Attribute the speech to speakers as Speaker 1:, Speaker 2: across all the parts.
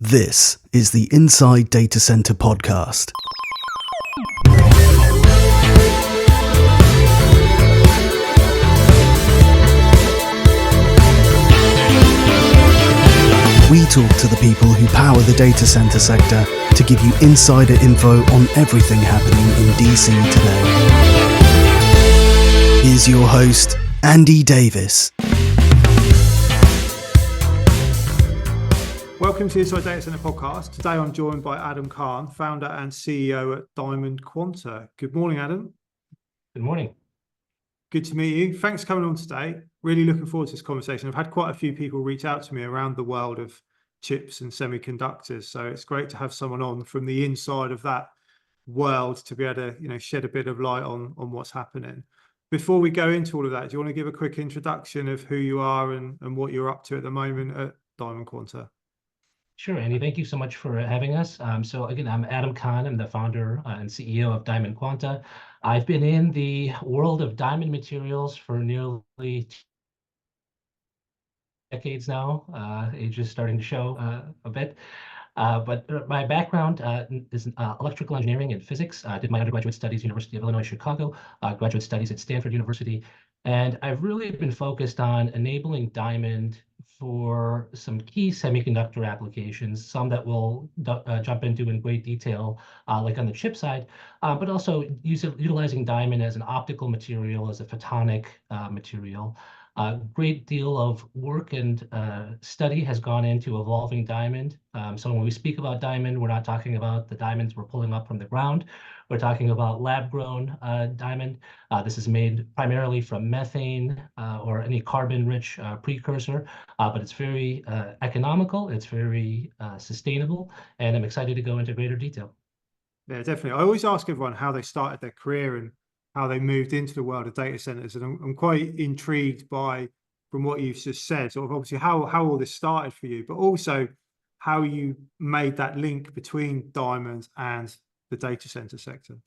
Speaker 1: This is the Inside Data Center podcast. We talk to the people who power the data center sector to give you insider info on everything happening in DC today. Here's your host, Andy Davis.
Speaker 2: Welcome to the Inside Data Center podcast. Today I'm joined by Adam Khan, founder and CEO at Diamond Quanta. Good morning, Adam.
Speaker 3: Good morning.
Speaker 2: Good to meet you. Thanks for coming on today. Really looking forward to this conversation. I've had quite a few people reach out to me around the world of chips and semiconductors, so it's great to have someone on from the inside of that world to be able to, shed a bit of light on what's happening. Before we go into all of that, do you want to give a quick introduction of who you are and what you're up to at the moment at Diamond Quanta?
Speaker 3: Sure, Andy. Thank you so much for having us. So again, I'm Adam Khan. I'm the founder and CEO of Diamond Quanta. I've been in the world of diamond materials for nearly decades now. Age is starting to show a bit. But my background is electrical engineering and physics. I did my undergraduate studies at University of Illinois, Chicago, graduate studies at Stanford University. And I've really been focused on enabling diamond for some key semiconductor applications, some that we'll jump into in great detail, like on the chip side, but also utilizing diamond as an optical material, as a photonic material. A great deal of work and study has gone into evolving diamond. So when we speak about diamond, we're not talking about the diamonds we're pulling up from the ground. We're talking about lab-grown diamond. This is made primarily from methane or any carbon-rich precursor, but it's very economical, it's very sustainable, and I'm excited to go into greater detail.
Speaker 2: Yeah, definitely. I always ask everyone how they started their career and how they moved into the world of data centers. And I'm quite intrigued by, from what you've just said, sort of obviously how all this started for you, but also how you made that link between diamonds and the data center sector.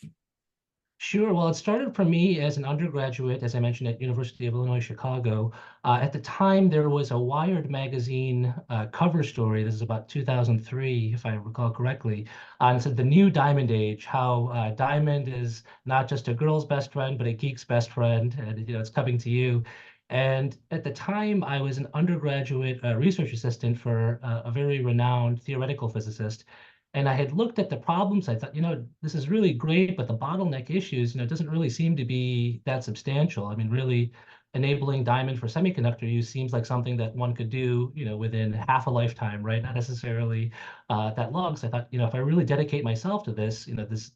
Speaker 3: Sure. Well, it started for me as an undergraduate, as I mentioned, at University of Illinois, Chicago. At the time, there was a Wired magazine cover story. This is about 2003, if I recall correctly. And it said the new diamond age, how diamond is not just a girl's best friend, but a geek's best friend. And, it's coming to you. And at the time, I was an undergraduate research assistant for a very renowned theoretical physicist. And I had looked at the problems. I thought, this is really great, but the bottleneck issues, doesn't really seem to be that substantial. I mean, really enabling diamond for semiconductor use seems like something that one could do, within half a lifetime, right? Not necessarily that long. So I thought, if I really dedicate myself to this,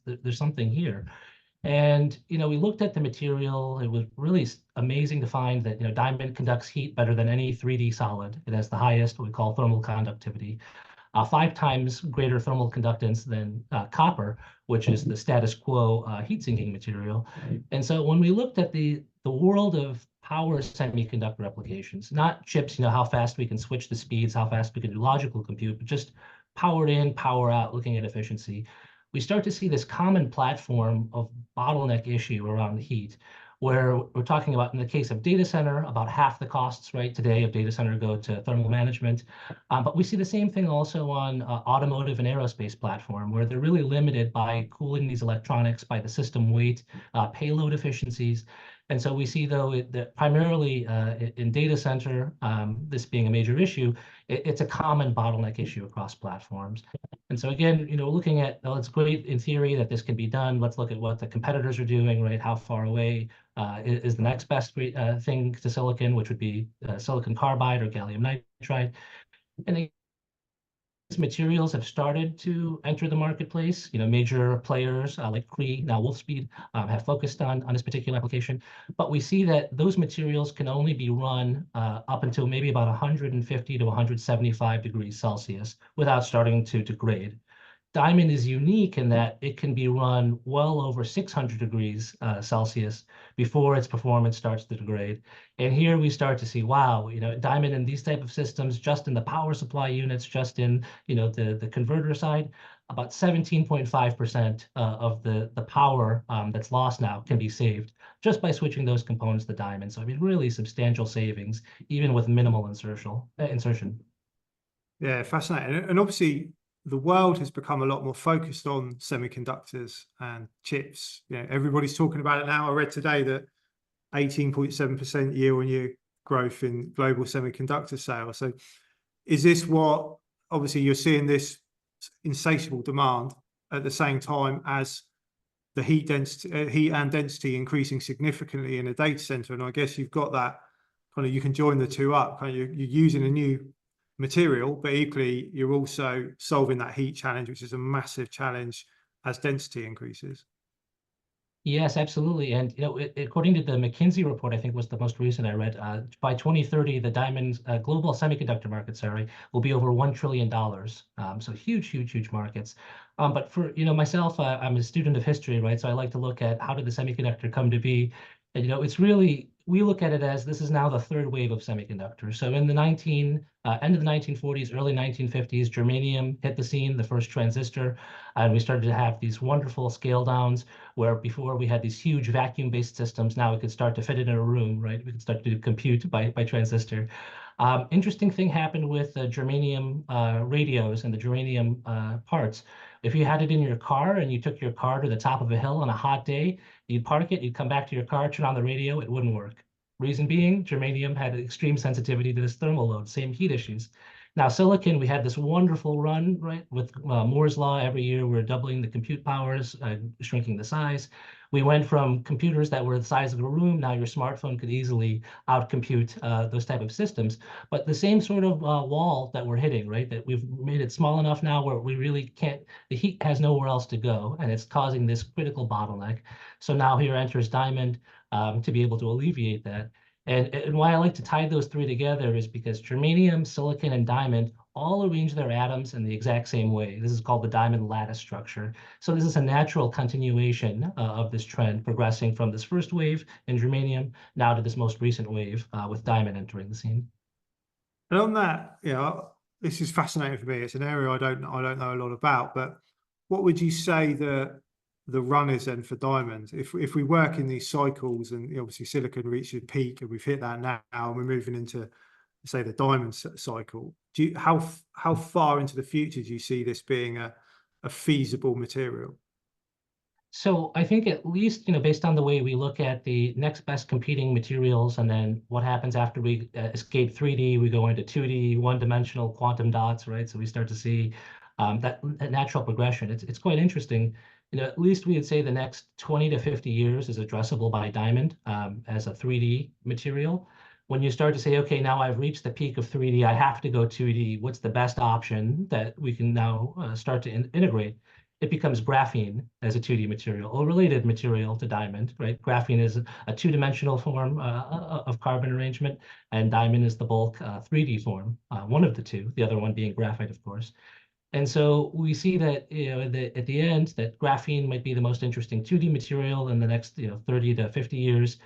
Speaker 3: there's something here. And, we looked at the material. It was really amazing to find that, diamond conducts heat better than any 3D solid. It has the highest, what we call thermal conductivity. 5 times greater thermal conductance than copper, which is the status quo heat sinking material. And so when we looked at the world of power semiconductor applications, not chips, how fast we can switch the speeds, how fast we can do logical compute, but just power in, power out, looking at efficiency, we start to see this common platform of bottleneck issue around the heat, where we're talking about, in the case of data center, about half the costs, right, today of data center go to thermal management. But we see the same thing also on automotive and aerospace platform, where they're really limited by cooling these electronics, by the system weight, payload efficiencies. And so we see, though, that primarily in data center, this being a major issue, it's a common bottleneck issue across platforms. And so again, looking at, well, it's great in theory that this can be done. Let's look at what the competitors are doing, right? How far away is the next best thing to silicon, which would be silicon carbide or gallium nitride. And these materials have started to enter the marketplace. Major players like Cree, now Wolfspeed, have focused on this particular application. But we see that those materials can only be run up until maybe about 150 to 175 degrees Celsius without starting to degrade. Diamond is unique in that it can be run well over 600 degrees Celsius before its performance starts to degrade. And here we start to see, wow, diamond in these type of systems, just in the power supply units, just in the converter side, about 17.5% of the power that's lost now can be saved just by switching those components to diamond. So I mean, really substantial savings, even with minimal insertion.
Speaker 2: Yeah, fascinating. And obviously, the world has become a lot more focused on semiconductors and chips. Everybody's talking about it now. I read today that 18.7% year-on-year growth in global semiconductor sales. So is this what, obviously you're seeing this insatiable demand at the same time as the heat and density increasing significantly in a data center? And I guess you've got that kind of, you can join the two up. Kind of you're using a new material, but equally you're also solving that heat challenge, which is a massive challenge as density increases.
Speaker 3: Yes, absolutely. And according to the McKinsey report, I think was the most recent I read, by 2030, the diamond global semiconductor market, will be over $1 trillion. So huge, huge, huge markets. But for myself, I'm a student of history, right? So I like to look at how did the semiconductor come to be. And it's really, we look at it as this is now the third wave of semiconductors. So in the end of the 1940s, early 1950s, germanium hit the scene, the first transistor, and we started to have these wonderful scale downs where before we had these huge vacuum-based systems. Now we could start to fit it in a room, right? We could start to compute by transistor. Interesting thing happened with the germanium radios and the germanium parts. If you had it in your car and you took your car to the top of a hill on a hot day, you'd park it, you'd come back to your car, turn on the radio, it wouldn't work. Reason being, germanium had extreme sensitivity to this thermal load, same heat issues. Now, silicon, we had this wonderful run, right? With Moore's law, every year we're doubling the compute powers, shrinking the size. We went from computers that were the size of a room. Now your smartphone could easily outcompute those type of systems. But the same sort of wall that we're hitting, right? That we've made it small enough now where we really can't, the heat has nowhere else to go, and it's causing this critical bottleneck. So now here enters Diamond to be able to alleviate that. And why I like to tie those three together is because germanium, silicon, and diamond all arrange their atoms in the exact same way. This is called the diamond lattice structure. So this is a natural continuation of this trend, progressing from this first wave in germanium now to this most recent wave with diamond entering the scene.
Speaker 2: And on that, this is fascinating for me. It's an area I don't know a lot about, but what would you say the run is then for diamond? If we work in these cycles, and obviously silicon reaches peak and we've hit that now, and we're moving into, say, the diamond cycle, how far into the future do you see this being a feasible material?
Speaker 3: So I think at least, based on the way we look at the next best competing materials, and then what happens after we escape 3D, we go into 2D, one-dimensional quantum dots, right? So we start to see that natural progression. It's quite interesting. At least we would say the next 20 to 50 years is addressable by diamond as a 3D material. When you start to say, okay, now I've reached the peak of 3D, I have to go 2D. What's the best option that we can now start to integrate? It becomes graphene as a 2D material, a related material to diamond, right? Graphene is a two-dimensional form of carbon arrangement, and diamond is the bulk 3D form, one of the two, the other one being graphite, of course. And so we see that at the end, that graphene might be the most interesting 2D material in the next 30 to 50 years,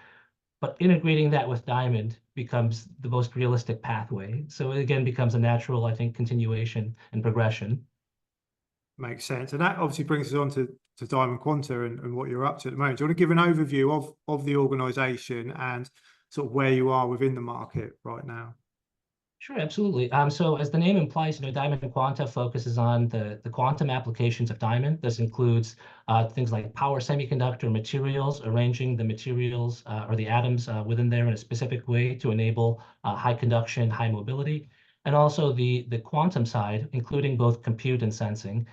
Speaker 3: but integrating that with diamond becomes the most realistic pathway. So it again becomes a natural, I think, continuation and progression.
Speaker 2: Makes sense. And that obviously brings us on to Diamond Quanta and what you're up to at the moment. Do you want to give an overview of the organization and sort of where you are within the market right now?
Speaker 3: Sure, absolutely. So as the name implies, Diamond Quanta focuses on the quantum applications of diamond. This includes things like power semiconductor materials, arranging the materials or the atoms within there in a specific way to enable high conduction, high mobility, and also the quantum side, including both compute and sensing.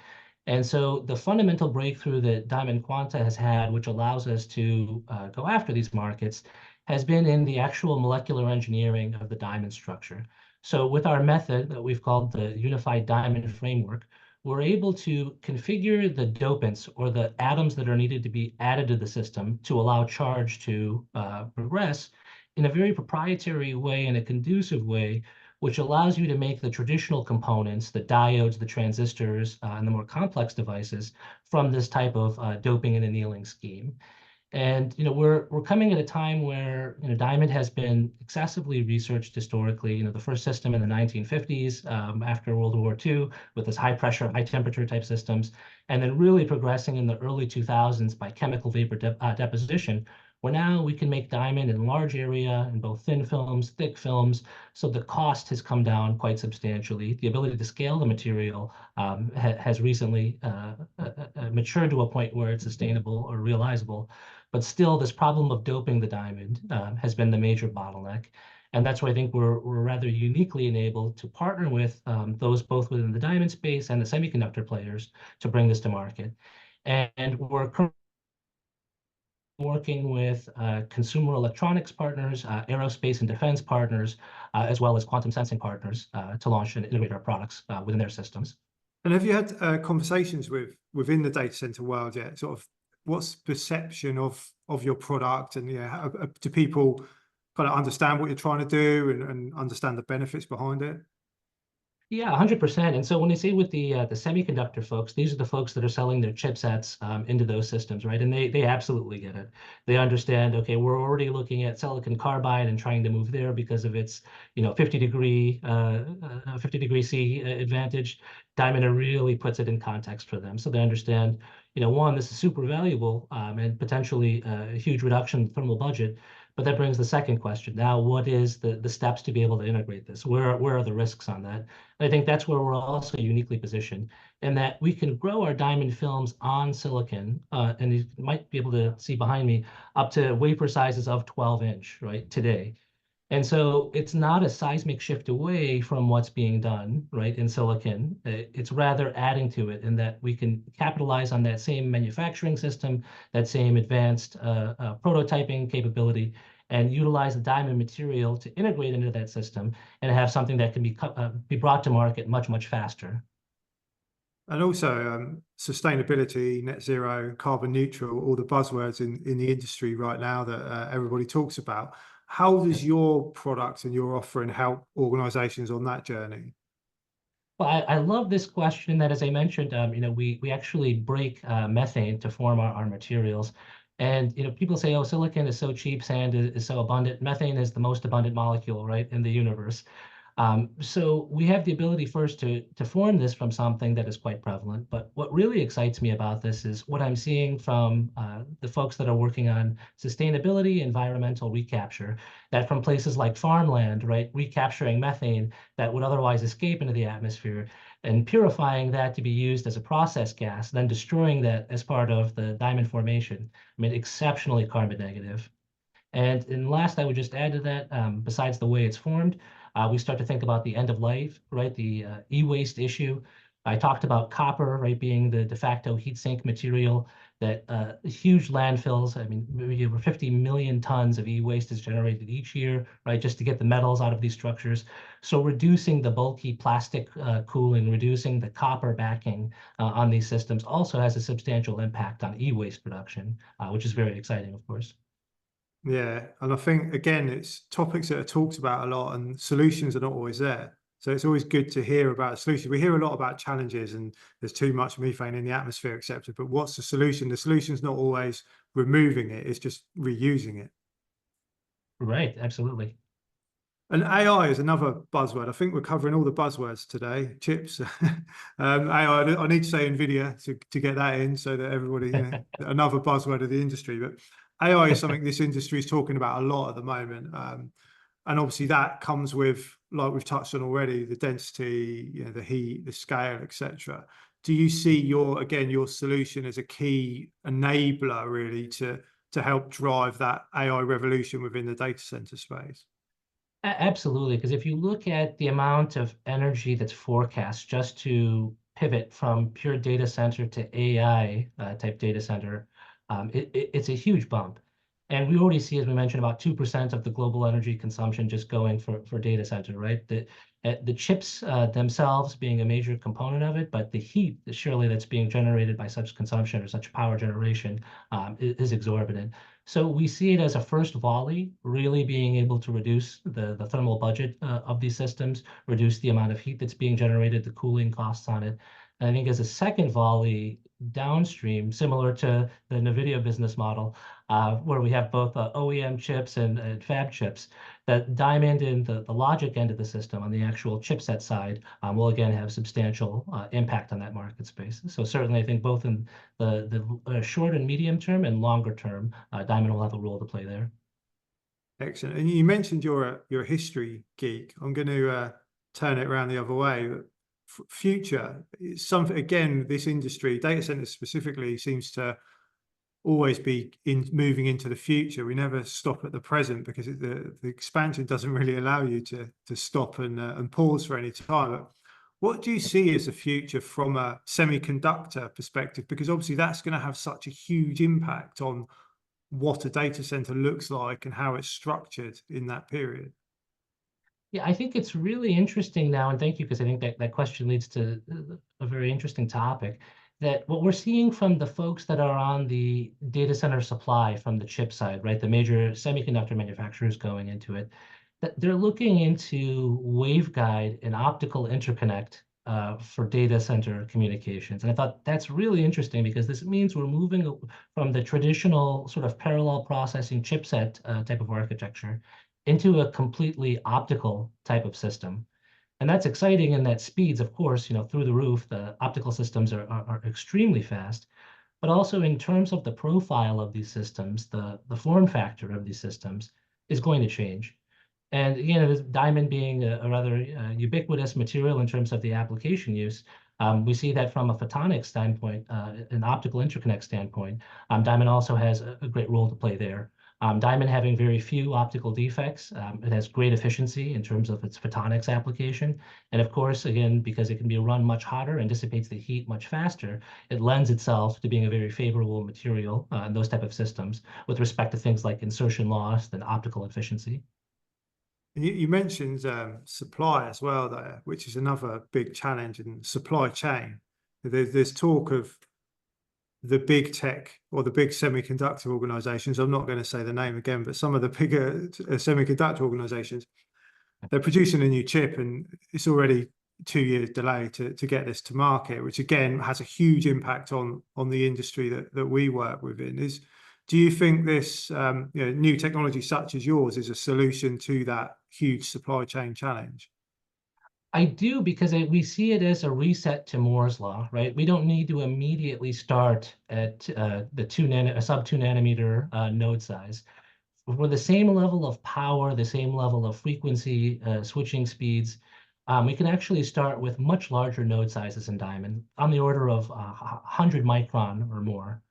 Speaker 3: And so the fundamental breakthrough that Diamond Quanta has had, which allows us to go after these markets, has been in the actual molecular engineering of the diamond structure. So with our method that we've called the Unified Diamond Framework, we're able to configure the dopants or the atoms that are needed to be added to the system to allow charge to progress in a very proprietary way and a conducive way, which allows you to make the traditional components, the diodes, the transistors, and the more complex devices from this type of doping and annealing scheme. And we're coming at a time where diamond has been excessively researched historically. The first system in the 1950s after World War II with this high pressure, high temperature type systems, and then really progressing in the early 2000s by chemical vapor deposition, where now we can make diamond in large area in both thin films, thick films. So the cost has come down quite substantially. The ability to scale the material has recently matured to a point where it's sustainable or realizable. But still, this problem of doping the diamond has been the major bottleneck. And that's why I think we're rather uniquely enabled to partner with those both within the diamond space and the semiconductor players to bring this to market. And we're working with consumer electronics partners, aerospace and defense partners, as well as quantum sensing partners to launch and integrate our products within their systems.
Speaker 2: And have you had conversations within the data center world yet? Sort of what's perception of your product, and do people kind of understand what you're trying to do and understand the benefits behind it?
Speaker 3: Yeah, 100%. And so when they say with the semiconductor folks, these are the folks that are selling their chipsets into those systems, right? And they absolutely get it. They understand, okay, we're already looking at silicon carbide and trying to move there because of its, 50 degree C advantage. Diamond really puts it in context for them. So they understand, one, this is super valuable and potentially a huge reduction in thermal budget. But that brings the second question. Now, what is the steps to be able to integrate this? Where are the risks on that? I think that's where we're also uniquely positioned in that we can grow our diamond films on silicon, and you might be able to see behind me, up to wafer sizes of 12-inch, right, today. And so it's not a seismic shift away from what's being done, right, in silicon. It's rather adding to it in that we can capitalize on that same manufacturing system, that same advanced prototyping capability, and utilize the diamond material to integrate into that system and have something that can be brought to market much, much faster.
Speaker 2: And also sustainability, net zero, carbon neutral, all the buzzwords in the industry right now that everybody talks about. How does your product and your offering help organizations on that journey?
Speaker 3: Well, I love this question that, as I mentioned, we actually break methane to form our materials. And people say, oh, silicon is so cheap, sand is so abundant. Methane is the most abundant molecule, right, in the universe. So we have the ability first to form this from something that is quite prevalent. But what really excites me about this is what I'm seeing from the folks that are working on sustainability, environmental recapture, that from places like farmland, right, recapturing methane that would otherwise escape into the atmosphere and purifying that to be used as a process gas, then destroying that as part of the diamond formation. I mean, exceptionally carbon negative. And last, I would just add to that, besides the way it's formed, we start to think about the end of life, right? The e-waste issue. I talked about copper, right, being the de facto heat sink material that huge landfills, I mean, maybe over 50 million tons of e-waste is generated each year, right, just to get the metals out of these structures. So reducing the bulky plastic cooling, reducing the copper backing on these systems also has a substantial impact on e-waste production, which is very exciting, of course.
Speaker 2: Yeah, and I think again, it's topics that are talked about a lot, and solutions are not always there. So it's always good to hear about solutions. We hear a lot about challenges, and there's too much methane in the atmosphere, etc. But what's the solution? The solution's not always removing it; it's just reusing it.
Speaker 3: Right, absolutely.
Speaker 2: And AI is another buzzword. I think we're covering all the buzzwords today. Chips, AI. I need to say NVIDIA to get that in, so that everybody, another buzzword of the industry. But AI is something this industry is talking about a lot at the moment, and obviously that comes with, like we've touched on already, the density, the heat, the scale, etc. Do you see your solution as a key enabler, really, to help drive that AI revolution within the data center space?
Speaker 3: Absolutely, because if you look at the amount of energy that's forecast just to pivot from pure data center to AI type data center, it's a huge bump. And we already see, as we mentioned, about 2% of the global energy consumption just going for data center, right? The chips themselves being a major component of it, but the heat, surely, that's being generated by such consumption or such power generation is exorbitant. So we see it as a first volley, really being able to reduce the thermal budget of these systems, reduce the amount of heat that's being generated, the cooling costs on it. And I think as a second volley downstream, similar to the NVIDIA business model, where we have both OEM chips and fab chips. That Diamond in the logic end of the system on the actual chipset side will again have substantial impact on that market space. So certainly, I think both in the short and medium term and longer term, Diamond will have a role to play there.
Speaker 2: Excellent. And you mentioned you're a history geek. I'm going to turn it around the other way. Future, something again. This industry, data centers specifically, seems to always be moving into the future. We never stop at the present because the expansion doesn't really allow you to stop and pause for any time. But what do you see as the future from a semiconductor perspective? Because obviously that's going to have such a huge impact on what a data center looks like and how it's structured in that period.
Speaker 3: Yeah, I think it's really interesting now, and thank you, because I think that question leads to a very interesting topic, that what we're seeing from the folks that are on the data center supply from the chip side, right, the major semiconductor manufacturers going into it, that they're looking into waveguide and optical interconnect for data center communications. And I thought that's really interesting because this means we're moving from the traditional sort of parallel processing chipset type of architecture into a completely optical type of system. And that's exciting in that speeds, of course, through the roof. The optical systems are extremely fast, but also in terms of the profile of these systems, the form factor of these systems is going to change. And again, Diamond being a rather ubiquitous material in terms of the application use, we see that from a photonics standpoint, an optical interconnect standpoint, Diamond also has a great role to play there. Diamond having very few optical defects, it has great efficiency in terms of its photonics application. And of course, again, because it can be run much hotter and dissipates the heat much faster, it lends itself to being a very favorable material in those type of systems with respect to things like insertion loss and optical efficiency.
Speaker 2: You mentioned supply as well there, which is another big challenge in supply chain. There's talk of the big tech or the big semiconductor organizations. I'm not going to say the name again, but some of the bigger semiconductor organizations, they're producing a new chip and it's already 2 years delay to get this to market, which again has a huge impact on the industry that we work within. Do you think this new technology such as yours is a solution to that huge supply chain challenge?
Speaker 3: I do, because we see it as a reset to Moore's law, right? We don't need to immediately start at the sub 2 nanometer node size. For the same level of power, the same level of frequency, switching speeds, we can actually start with much larger node sizes in Diamond, on the order of 100 micron or more.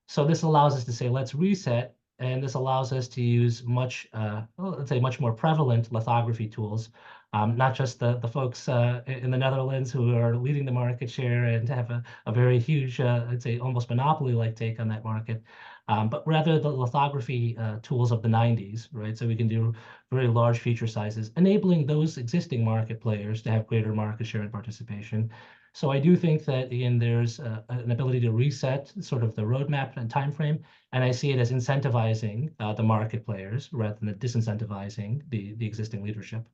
Speaker 3: So this allows us to say, let's reset, and this allows us to use let's say, much more prevalent lithography tools, not just the folks in the Netherlands who are leading the market share and have a very huge, I'd say, almost monopoly-like take on that market, but rather the lithography tools of the 90s, right? So we can do very large feature sizes, enabling those existing market players to have greater market share and participation. So I do think that, again, there's an ability to reset sort of the roadmap and time frame, and I see it as incentivizing the market players rather than disincentivizing the existing leadership.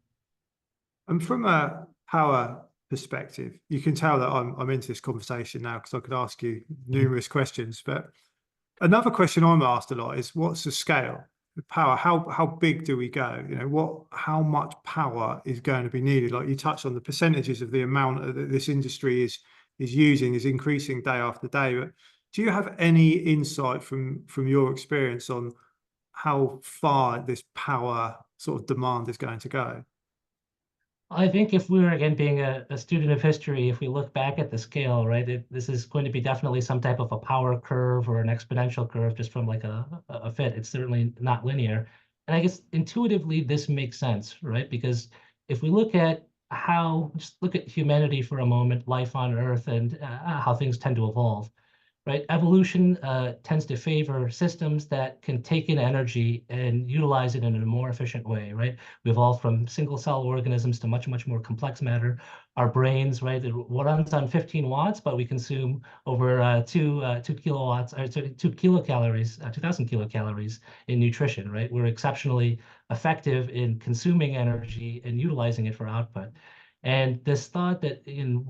Speaker 2: And from a power perspective, you can tell that I'm into this conversation now because I could ask you numerous questions. But another question I'm asked a lot is, what's the scale of power? How big do we go? How much power is going to be needed? Like you touched on, the percentages of the amount that this industry is using is increasing day after day. But do you have any insight from your experience on how far this power sort of demand is going to go?
Speaker 3: I think if we were, again, being a student of history, if we look back at the scale, right, this is going to be definitely some type of a power curve or an exponential curve just from like a fit. It's certainly not linear. And I guess intuitively this makes sense, right? Because if we just look at humanity for a moment, life on Earth, and how things tend to evolve. Right? Evolution tends to favor systems that can take in energy and utilize it in a more efficient way, right? We evolved from single cell organisms to much, much more complex matter. Our brains, right, it runs on 15 watts, but we consume over 2 kilowatts, or 2 kilocalories, 2,000 kilocalories in nutrition, right? We're exceptionally effective in consuming energy and utilizing it for output. And this thought that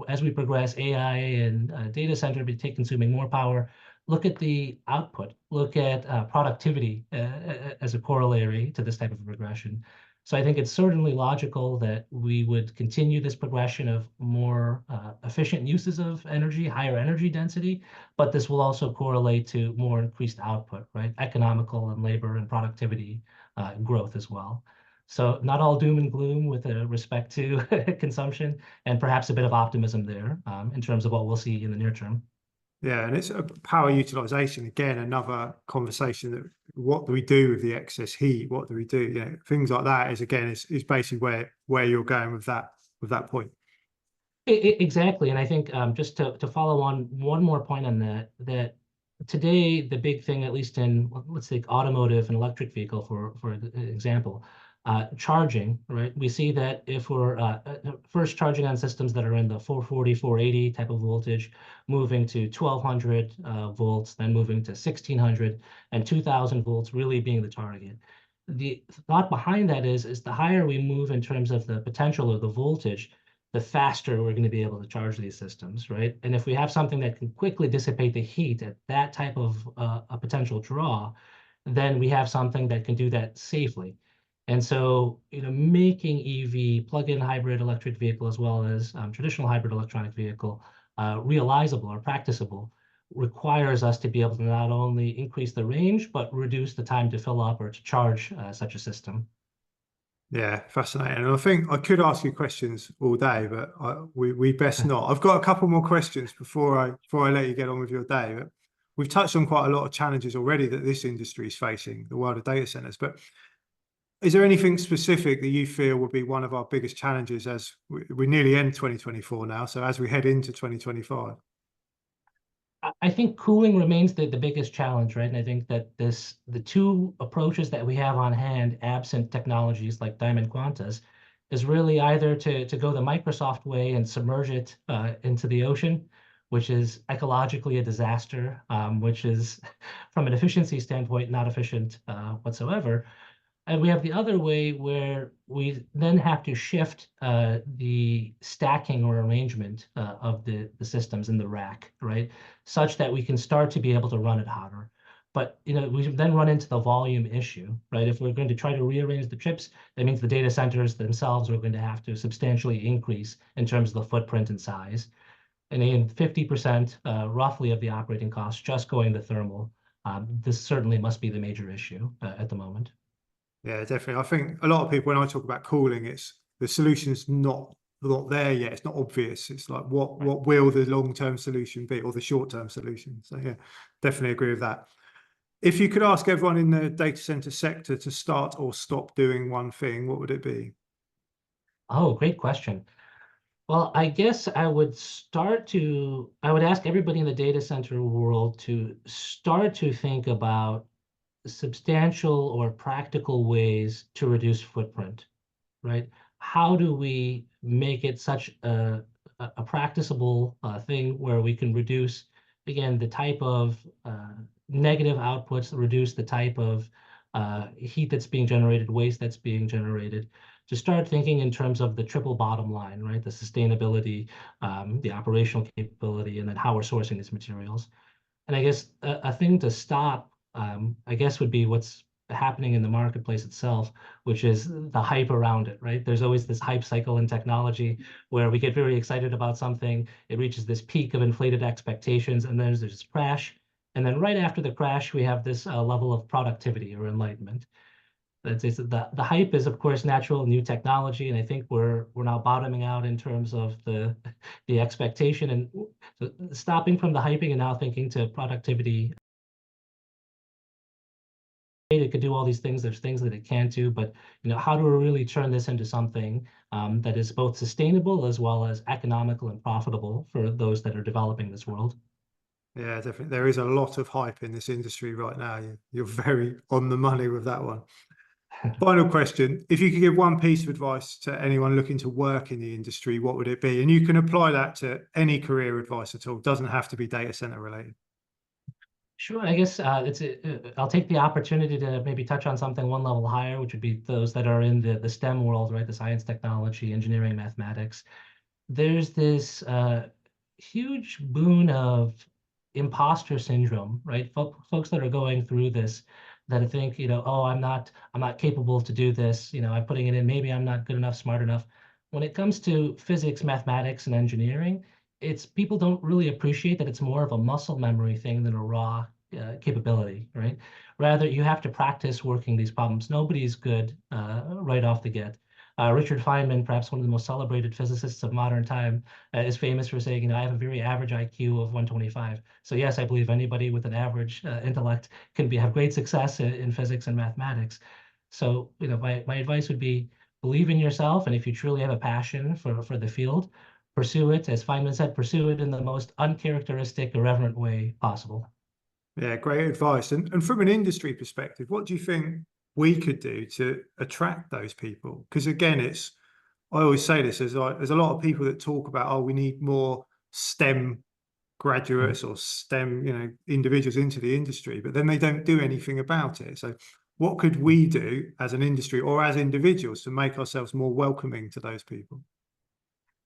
Speaker 3: as we progress, AI and data center be consuming more power, look at the output, look at productivity as a corollary to this type of regression. So I think it's certainly logical that we would continue this progression of more efficient uses of energy, higher energy density, but this will also correlate to more increased output, right? Economical and labor and productivity growth as well. So not all doom and gloom with respect to consumption, and perhaps a bit of optimism there in terms of what we'll see in the near term.
Speaker 2: Yeah, and it's a power utilization, again, another conversation that what do we do with the excess heat? What do we do? You know, things like that is, again, is basically where you're going with that point.
Speaker 3: Exactly. And I think just to follow on one more point on that today, the big thing, at least in, let's take automotive and electric vehicle for example, charging, right? We see that if we're first charging on systems that are in the 440, 480 type of voltage, moving to 1200 volts, then moving to 1600 and 2000 volts really being the target. The thought behind that is the higher we move in terms of the potential of the voltage, the faster we're going to be able to charge these systems, right? And if we have something that can quickly dissipate the heat at that type of a potential draw, then we have something that can do that safely. And so, making EV, plug-in hybrid electric vehicle, as well as traditional hybrid electronic vehicle, realizable or practicable, requires us to be able to not only increase the range, but reduce the time to fill up or to charge such a system.
Speaker 2: Yeah, fascinating. And I think I could ask you questions all day, but we best not. I've got a couple more questions before I let you get on with your day. But we've touched on quite a lot of challenges already that this industry is facing, the world of data centers. But is there anything specific that you feel will be one of our biggest challenges as we nearly end 2024 now, so as we head into 2025?
Speaker 3: I think cooling remains the biggest challenge, right? And I think that the two approaches that we have on hand, absent technologies like Diamond Quantas, is really either to go the Microsoft way and submerge it into the ocean, which is ecologically a disaster, which is, from an efficiency standpoint, not efficient whatsoever. And we have the other way where we then have to shift the stacking or arrangement of the systems in the rack, right? Such that we can start to be able to run it hotter. But we then run into the volume issue, right? If we're going to try to rearrange the chips, that means the data centers themselves are going to have to substantially increase in terms of the footprint and size. And again, 50% roughly of the operating costs just going to thermal. This certainly must be the major issue at the moment.
Speaker 2: Yeah, definitely. I think a lot of people, when I talk about cooling, it's the solution's not there yet. It's not obvious. It's like, what will the long-term solution be, or the short-term solution? So yeah, definitely agree with that. If you could ask everyone in the data center sector to start or stop doing one thing, what would it be?
Speaker 3: Oh, great question. Well, I guess I would ask everybody in the data center world to start to think about substantial or practical ways to reduce footprint, right? How do we make it such a practicable thing where we can reduce, again, the type of negative outputs, reduce the type of heat that's being generated, waste that's being generated, to start thinking in terms of the triple bottom line, right? The sustainability, the operational capability, and then how we're sourcing these materials. And I guess a thing to stop, I guess, would be what's happening in the marketplace itself, which is the hype around it, right? There's always this hype cycle in technology where we get very excited about something, it reaches this peak of inflated expectations, and then there's this crash. And then right after the crash, we have this level of productivity or enlightenment. The hype is, of course, natural new technology, and I think we're now bottoming out in terms of the expectation, and stopping from the hyping and now thinking to productivity. It could do all these things. There's things that it can't do, but how do we really turn this into something that is both sustainable as well as economical and profitable for those that are developing this world?
Speaker 2: Yeah, definitely. There is a lot of hype in this industry right now. You're very on the money with that one. Final question. If you could give one piece of advice to anyone looking to work in the industry, what would it be? And you can apply that to any career advice at all. It doesn't have to be data center related.
Speaker 3: Sure. I guess I'll take the opportunity to maybe touch on something one level higher, which would be those that are in the STEM world, right? The science, technology, engineering, mathematics. There's this huge boon of imposter syndrome, right? Folks that are going through this that think, oh, I'm not capable to do this. I'm putting it in. Maybe I'm not good enough, smart enough. When it comes to physics, mathematics, and engineering, it's people don't really appreciate that it's more of a muscle memory thing than a raw capability, right? Rather, you have to practice working these problems. Nobody's good right off the get. Richard Feynman, perhaps one of the most celebrated physicists of modern time, is famous for saying, I have a very average IQ of 125. So yes, I believe anybody with an average intellect can have great success in physics and mathematics. So, my advice would be believe in yourself, and if you truly have a passion for the field, pursue it. As Feynman said, pursue it in the most uncharacteristic, irreverent way possible.
Speaker 2: Yeah, great advice. And from an industry perspective, what do you think we could do to attract those people? Because again, I always say this, there's a lot of people that talk about, oh, we need more STEM graduates or STEM, individuals into the industry, but then they don't do anything about it. So what could we do as an industry or as individuals to make ourselves more welcoming to those people?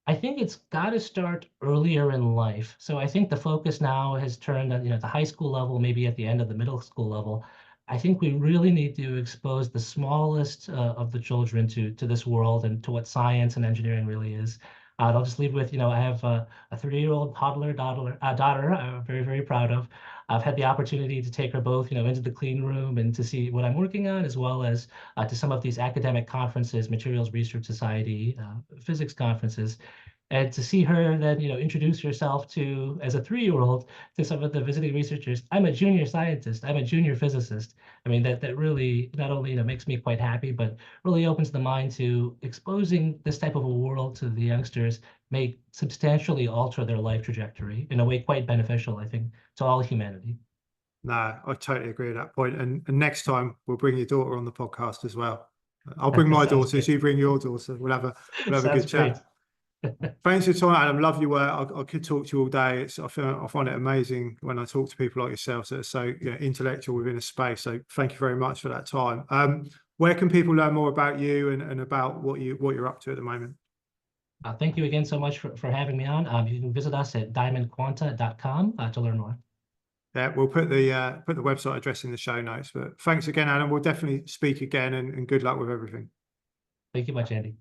Speaker 3: I think it's got to start earlier in life. So I think the focus now has turned at, the high school level, maybe at the end of the middle school level. I think we really need to expose the smallest of the children to this world and to what science and engineering really is. I'll just leave with, I have a 3-year-old daughter I'm very, very proud of. I've had the opportunity to take her both, into the clean room and to see what I'm working on, as well as to some of these academic conferences, Materials Research Society, physics conferences, and to see her then, introduce herself to, as a 3-year-old, to some of the visiting researchers. I'm a junior scientist. I'm a junior physicist. I mean, that really not only, makes me quite happy, but really opens the mind to exposing this type of a world to the youngsters may substantially alter their life trajectory in a way quite beneficial, I think, to all humanity.
Speaker 2: No, I totally agree with that point. And next time we'll bring your daughter on the podcast as well. I'll bring my
Speaker 3: Sounds
Speaker 2: daughters,
Speaker 3: good.
Speaker 2: you bring your daughter. We'll have a
Speaker 3: Sounds
Speaker 2: good
Speaker 3: great.
Speaker 2: chat. Thanks for your time, Adam. Love your work. I could talk to you all day. I find it amazing when I talk to people like yourselves that are so intellectual within a space. So thank you very much for that time. Where can people learn more about you and about what you're up to at the moment?
Speaker 3: Thank you again so much for having me on. You can visit us at diamondquanta.com to learn more.
Speaker 2: Yeah, we'll put the website address in the show notes. But thanks again, Adam. We'll definitely speak again and good luck with everything.
Speaker 3: Thank you much, Andy.